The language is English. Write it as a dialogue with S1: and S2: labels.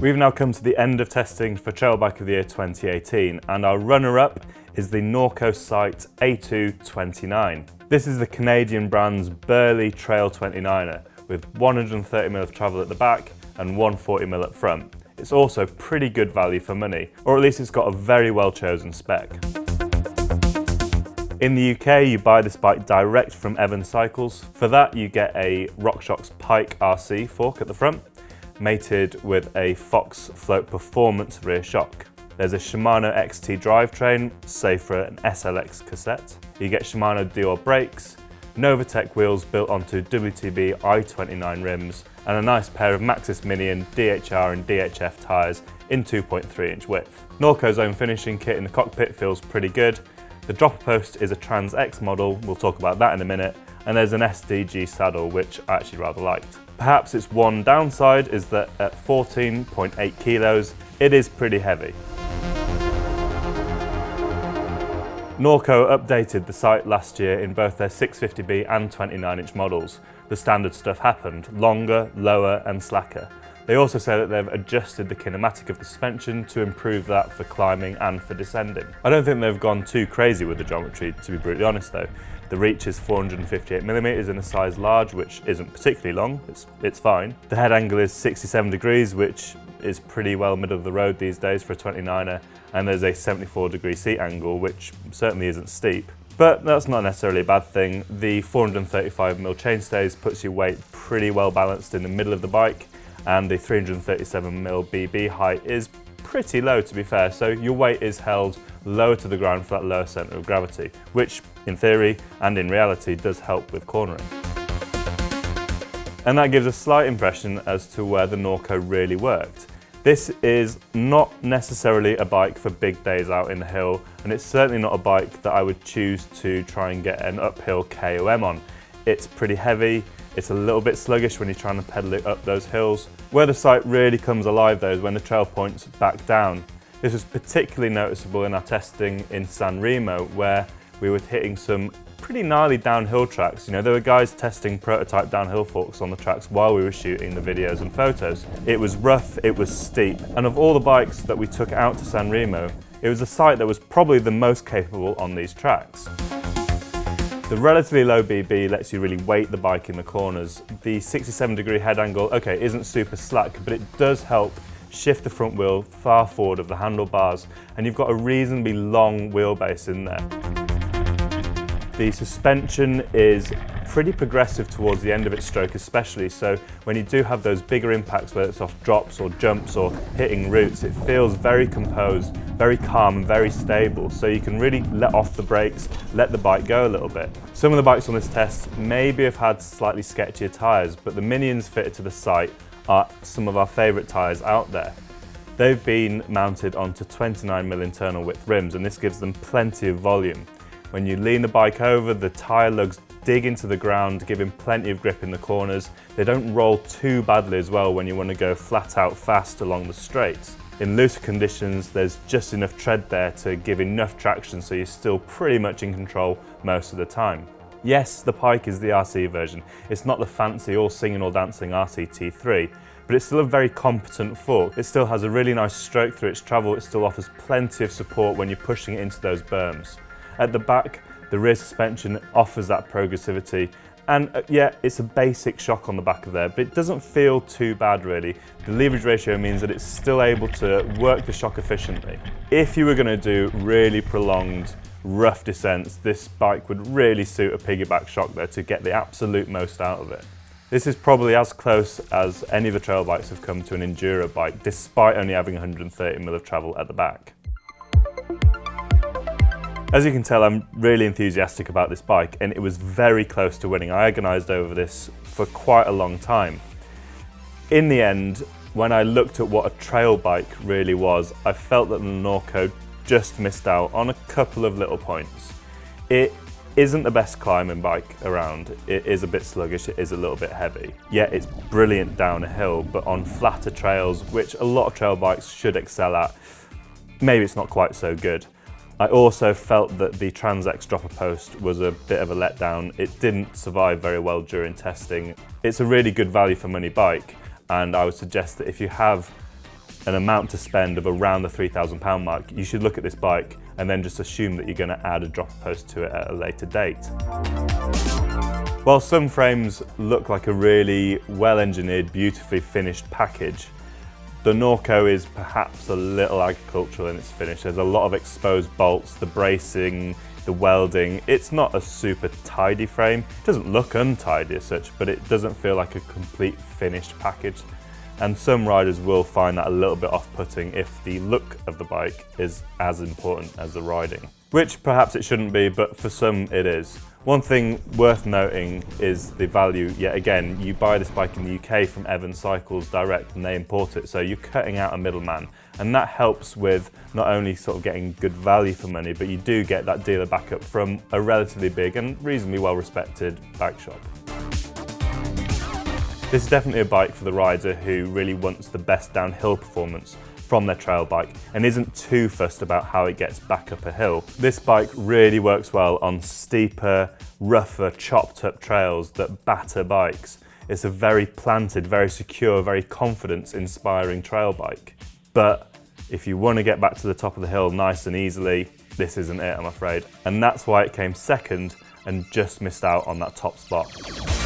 S1: We've now come to the end of testing for Trail Bike of the Year 2018, and our runner-up is the Norco Sight A2 29. This is the Canadian brand's burly trail 29er with 130mm of travel at the back and 140mm at front. It's also pretty good value for money, or at least it's got a very well chosen spec. In the UK, you buy this bike direct from Evans Cycles. For that, you get a RockShox Pike RC fork at the front, mated with a Fox Float Performance rear shock. There's a Shimano XT drivetrain, safe for an SLX cassette. You get Shimano Dior brakes, Novatec wheels built onto WTB I29 rims, and a nice pair of Maxxis Minion DHR and DHF tyres in 2.3 inch width. Norco's own finishing kit in the cockpit feels pretty good. The dropper post is a Trans X model, we'll talk about that in a minute, and there's an SDG saddle which I actually rather liked. Perhaps its one downside is that at 14.8 kilos, it is pretty heavy. Norco updated the Sight last year in both their 650B and 29-inch models. The standard stuff happened, longer, lower and slacker. They also say that they've adjusted the kinematic of the suspension to improve that for climbing and for descending. I don't think they've gone too crazy with the geometry, to be brutally honest though. The reach is 458mm in a size large, which isn't particularly long, it's fine. The head angle is 67 degrees, which is pretty well middle of the road these days for a 29er, and there's a 74-degree seat angle, which certainly isn't steep. But that's not necessarily a bad thing. The 435mm chainstays puts your weight pretty well balanced in the middle of the bike, and the 337mm BB height is pretty low, to be fair, so your weight is held lower to the ground for that lower centre of gravity, which in theory and in reality does help with cornering. And that gives a slight impression as to where the Norco really worked. This is not necessarily a bike for big days out in the hill, and it's certainly not a bike that I would choose to try and get an uphill KOM on. It's pretty heavy, it's a little bit sluggish when you're trying to pedal it up those hills. Where the Sight really comes alive though is when the trail points back down. This was particularly noticeable in our testing in San Remo, where we were hitting some pretty gnarly downhill tracks. You know, there were guys testing prototype downhill forks on the tracks while we were shooting the videos and photos. It was rough, it was steep, and of all the bikes that we took out to San Remo, it was the Sight that was probably the most capable on these tracks. The relatively low BB lets you really weight the bike in the corners. The 67-degree head angle, okay, isn't super slack, but it does help shift the front wheel far forward of the handlebars, and you've got a reasonably long wheelbase in there. The suspension is pretty progressive towards the end of its stroke especially, so when you do have those bigger impacts, whether it's off drops or jumps or hitting roots, it feels very composed, very calm and very stable, so you can really let off the brakes, let the bike go a little bit. Some of the bikes on this test maybe have had slightly sketchier tyres, but the Minions fitted to the Sight are some of our favourite tyres out there. They've been mounted onto 29mm internal width rims, and this gives them plenty of volume. When you lean the bike over, the tyre lugs dig into the ground, giving plenty of grip in the corners. They don't roll too badly as well when you want to go flat out fast along the straights. In looser conditions, there's just enough tread there to give enough traction so you're still pretty much in control most of the time. Yes, the Pike is the RC version. It's not the fancy all singing or dancing RC T3, but it's still a very competent fork. It still has a really nice stroke through its travel. It still offers plenty of support when you're pushing it into those berms. At the back, the rear suspension offers that progressivity, and yeah, it's a basic shock on the back of there, but it doesn't feel too bad really. The leverage ratio means that it's still able to work the shock efficiently. If you were going to do really prolonged, rough descents, this bike would really suit a piggyback shock there to get the absolute most out of it. This is probably as close as any of the trail bikes have come to an enduro bike, despite only having 130mm of travel at the back. As you can tell, I'm really enthusiastic about this bike, and it was very close to winning. I agonised over this for quite a long time. In the end, when I looked at what a trail bike really was, I felt that the Norco just missed out on a couple of little points. It isn't the best climbing bike around. It is a bit sluggish, it is a little bit heavy. Yet it's brilliant down a hill, but on flatter trails, which a lot of trail bikes should excel at, maybe it's not quite so good. I also felt that the Trans X dropper post was a bit of a letdown. It didn't survive very well during testing. It's a really good value for money bike, and I would suggest that if you have an amount to spend of around the £3,000 mark, you should look at this bike and then just assume that you're going to add a dropper post to it at a later date. While some frames look like a really well-engineered, beautifully finished package, the Norco is perhaps a little agricultural in its finish. There's a lot of exposed bolts, the bracing, the welding. It's not a super tidy frame. It doesn't look untidy as such, but it doesn't feel like a complete finished package. And some riders will find that a little bit off-putting if the look of the bike is as important as the riding. Which perhaps it shouldn't be, but for some it is. One thing worth noting is the value. Yet again, you buy this bike in the UK from Evans Cycles direct and they import it, so you're cutting out a middleman. And that helps with not only sort of getting good value for money, but you do get that dealer backup from a relatively big and reasonably well-respected bike shop. This is definitely a bike for the rider who really wants the best downhill performance from their trail bike and isn't too fussed about how it gets back up a hill. This bike really works well on steeper, rougher, chopped up trails that batter bikes. It's a very planted, very secure, very confidence-inspiring trail bike. But if you want to get back to the top of the hill nice and easily, this isn't it, I'm afraid. And that's why it came second and just missed out on that top spot.